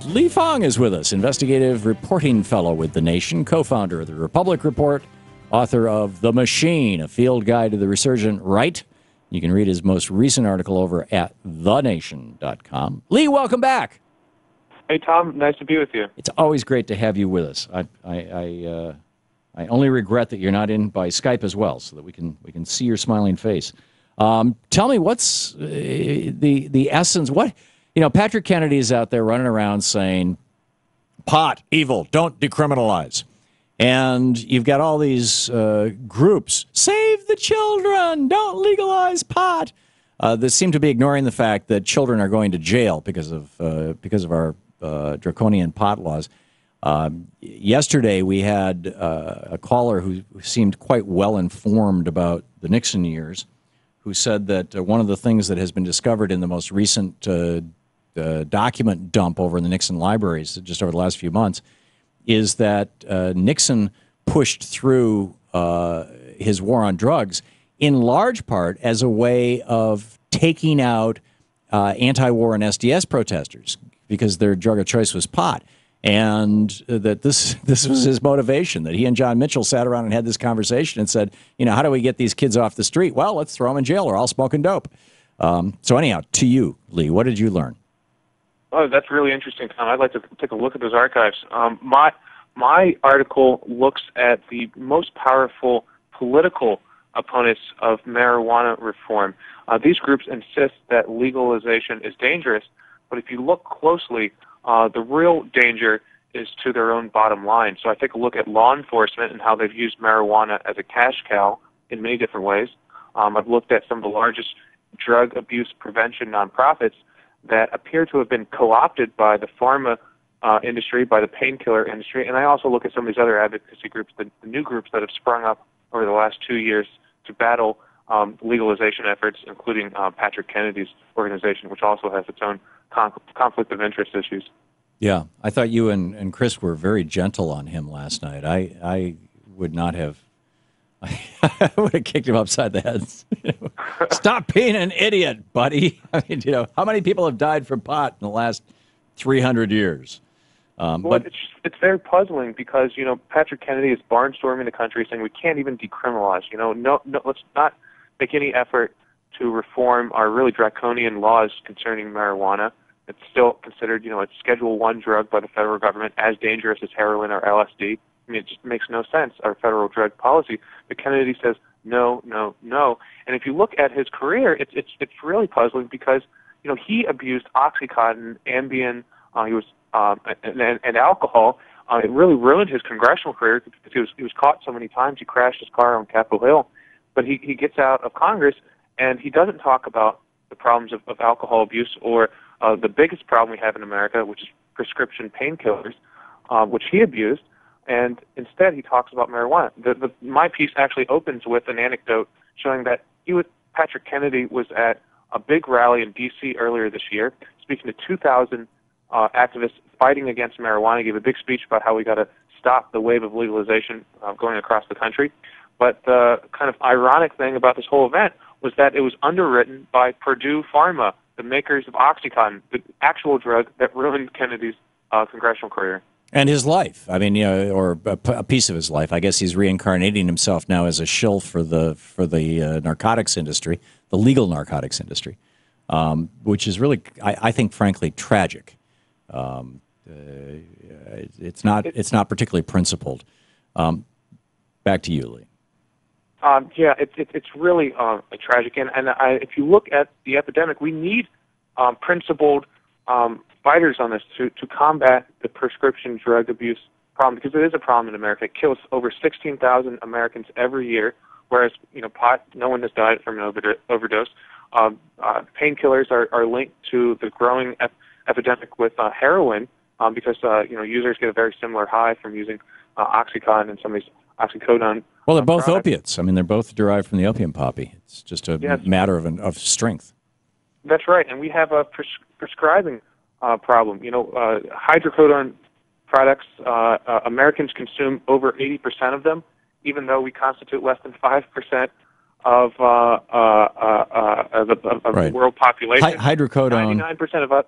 Lee Fang is with us, investigative reporting fellow with The Nation, co-founder of the Republic Report, author of The Machine, a field guide to the resurgent right. You can read his most recent article over at thenation.com. Lee, welcome back. Hey, Tom. Nice to be with you. It's always great to have you with us. I only regret that you're not in by Skype as well, so that we can see your smiling face. Tell me, what's the essence? What, Patrick Kennedy is out there running around saying, pot, evil, don't decriminalize. And you've got all these groups, save the children, don't legalize pot, that seem to be ignoring the fact that children are going to jail because of our draconian pot laws. Yesterday, we had a caller who seemed quite well informed about the Nixon years, who said that one of the things that has been discovered in the most recent document dump over in the Nixon libraries just over the last few months is that Nixon pushed through his war on drugs in large part as a way of taking out anti-war and SDS protesters because their drug of choice was pot. And that this was his motivation, that he and John Mitchell sat around and had this conversation and said, how do we get these kids off the street? Well, let's throw them in jail or all smoking dope. So anyhow, to you, Lee, what did you learn? Oh, that's really interesting, Tom. I'd like to take a look at those archives. My article looks at the most powerful political opponents of marijuana reform. These groups insist that legalization is dangerous, but if you look closely, the real danger is to their own bottom line. So I take a look at law enforcement and how they've used marijuana as a cash cow in many different ways. I've looked at some of the largest drug abuse prevention nonprofits that appear to have been co-opted by the pharma industry, by the painkiller industry, and I also look at some of these other advocacy groups, the new groups that have sprung up over the last 2 years to battle legalization efforts, including Patrick Kennedy's organization, which also has its own conflict of interest issues. Yeah, I thought you and Chris were very gentle on him last night. I would not have. I would have kicked him upside the head. Stop being an idiot, buddy. I mean, how many people have died from pot in the last 300 years? But it's very puzzling because Patrick Kennedy is barnstorming the country, saying we can't even decriminalize. No, let's not make any effort to reform our really draconian laws concerning marijuana. It's still considered, it's Schedule I drug by the federal government, as dangerous as heroin or LSD. I mean, it just makes no sense, our federal drug policy. But Kennedy says, no, no, no. And if you look at his career, it's really puzzling because, he abused OxyContin, Ambien, he was and alcohol. It really ruined his congressional career because he was caught so many times. He crashed his car on Capitol Hill. But he gets out of Congress, and he doesn't talk about the problems of alcohol abuse or the biggest problem we have in America, which is prescription painkillers, which he abused. And instead, he talks about marijuana. My piece actually opens with an anecdote showing that Patrick Kennedy was at a big rally in D.C. earlier this year, speaking to 2,000 activists fighting against marijuana. He gave a big speech about how we got to stop the wave of legalization going across the country. But the kind of ironic thing about this whole event was that it was underwritten by Purdue Pharma, the makers of OxyContin, the actual drug that ruined Kennedy's congressional career. And his life, I mean, or a piece of his life. I guess he's reincarnating himself now as a shill for the narcotics industry, the legal narcotics industry, which is really, I think, frankly, tragic. It's not particularly principled. Back to you, Lee. Yeah, it's really tragic, and if you look at the epidemic, we need principled fighters on this to combat the prescription drug abuse problem, because it is a problem in America. It kills over 16,000 Americans every year, whereas pot, no one has died from an overdose. Painkillers are linked to the growing epidemic with heroin because users get a very similar high from using OxyContin and some of these oxycodone. Well, they're both opiates. I mean, they're both derived from the opium poppy. It's just a matter of strength. That's right, and we have a prescribing problem. Hydrocodone products, Americans consume over 80% of them, even though we constitute less than 5% of the world population. Hydrocodone. 99% of us.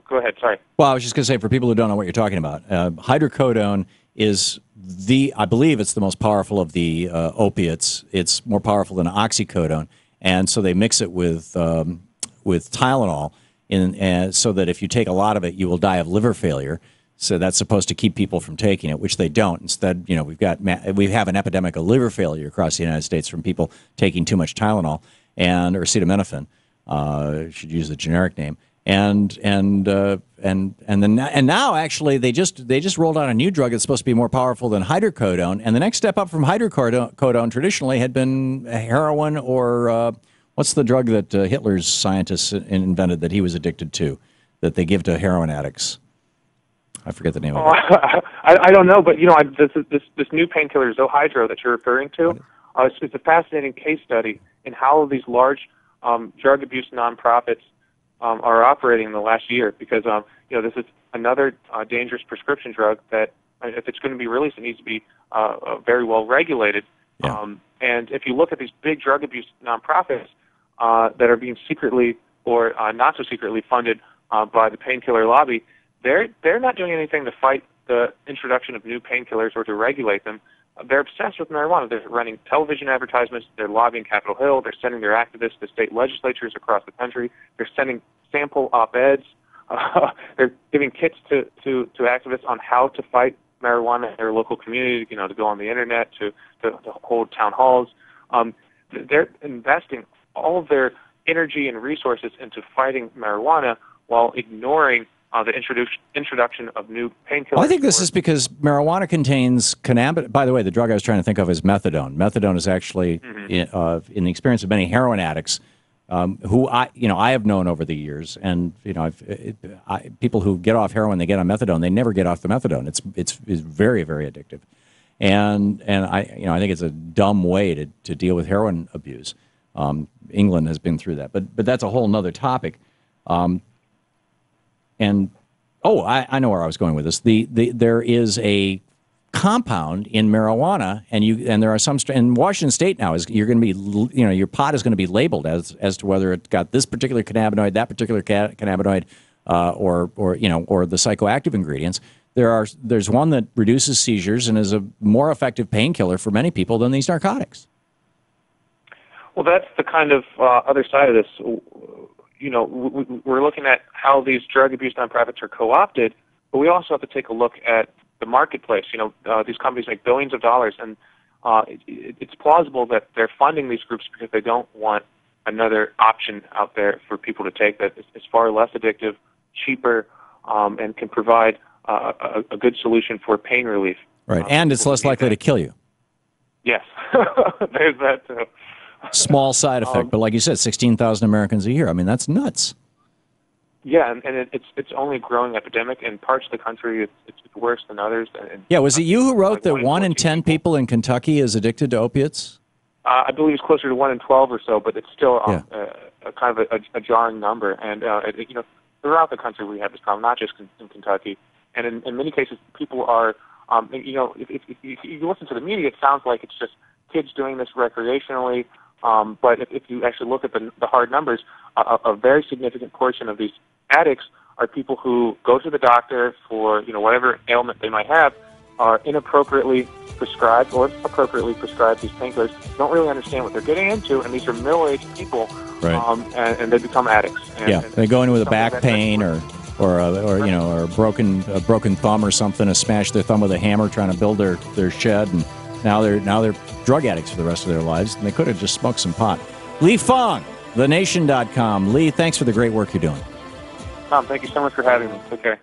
Go ahead. Sorry. Well, I was just going to say, for people who don't know what you're talking about, hydrocodone is I believe it's the most powerful of the opiates. It's more powerful than oxycodone, and so they mix it with Tylenol, so that if you take a lot of it, you will die of liver failure. So that's supposed to keep people from taking it, which they don't. Instead, we have an epidemic of liver failure across the United States from people taking too much Tylenol or acetaminophen. Should use the generic name. And now actually they just rolled out a new drug that's supposed to be more powerful than hydrocodone. And the next step up from hydrocodone traditionally had been heroin, or what's the drug that Hitler's scientists invented that he was addicted to, that they give to heroin addicts? I forget the name of it. I don't know, but this new painkiller Zohydro that you're referring to, it's a fascinating case study in how these large drug abuse nonprofits are operating in the last year, because this is another dangerous prescription drug that, if it's going to be released, it needs to be very well regulated. Yeah. And if you look at these big drug abuse nonprofits that are being secretly or not so secretly funded by the painkiller lobby, they're not doing anything to fight the introduction of new painkillers or to regulate them. They're obsessed with marijuana. They're running television advertisements. They're lobbying Capitol Hill. They're sending their activists to state legislatures across the country. They're sending sample op-eds. They're giving kits to activists on how to fight marijuana in their local community, to go on the internet, to hold town halls. They're investing all of their energy and resources into fighting marijuana while ignoring the introduction of new painkillers. Well, I think this is because marijuana contains cannabinoid. By the way, the drug I was trying to think of is methadone. Methadone is actually, in the experience of many heroin addicts, who I have known over the years, and people who get off heroin, they get on methadone, they never get off the methadone. It's very, very addictive, and I think it's a dumb way to deal with heroin abuse. England has been through that, but that's a whole nother topic. I know where I was going with this. There is a compound in marijuana, and there are some in Washington State now. You're going to be, your pot is going to be labeled as to whether it got this particular cannabinoid, that particular cannabinoid, or the psychoactive ingredients. There's one that reduces seizures and is a more effective painkiller for many people than these narcotics. Well, that's the kind of other side of this. We're looking at how these drug abuse nonprofits are co-opted, but we also have to take a look at the marketplace. These companies make billions of dollars, and it's plausible that they're funding these groups because they don't want another option out there for people to take that is far less addictive, cheaper, and can provide a good solution for pain relief. Right, and it's less likely to kill you. Yes, there's that too. Small side effect, but like you said, 16,000 Americans a year. I mean, that's nuts. Yeah, and it's only a growing epidemic. In parts of the country, it's worse than others. Yeah, was it you who wrote that 1 in 10 people in Kentucky is addicted to opiates? I believe it's closer to 1 in 12 or so, but it's still a kind of a jarring number. And throughout the country, we have this problem, not just in Kentucky. And in many cases, people are, if you listen to the media, it sounds like it's just kids doing this recreationally. But if you actually look at the hard numbers, a very significant portion of these addicts are people who go to the doctor for whatever ailment they might have, are inappropriately prescribed or appropriately prescribed these painkillers, don't really understand what they're getting into, and these are middle-aged people, right. And they become addicts. And they go in with a back pain or a broken thumb or something, to smash their thumb with a hammer trying to build their shed, and now they're drug addicts for the rest of their lives, and they could have just smoked some pot. Lee Fang, thenation.com. Lee, thanks for the great work you're doing. Tom, thank you so much for having me. Take care.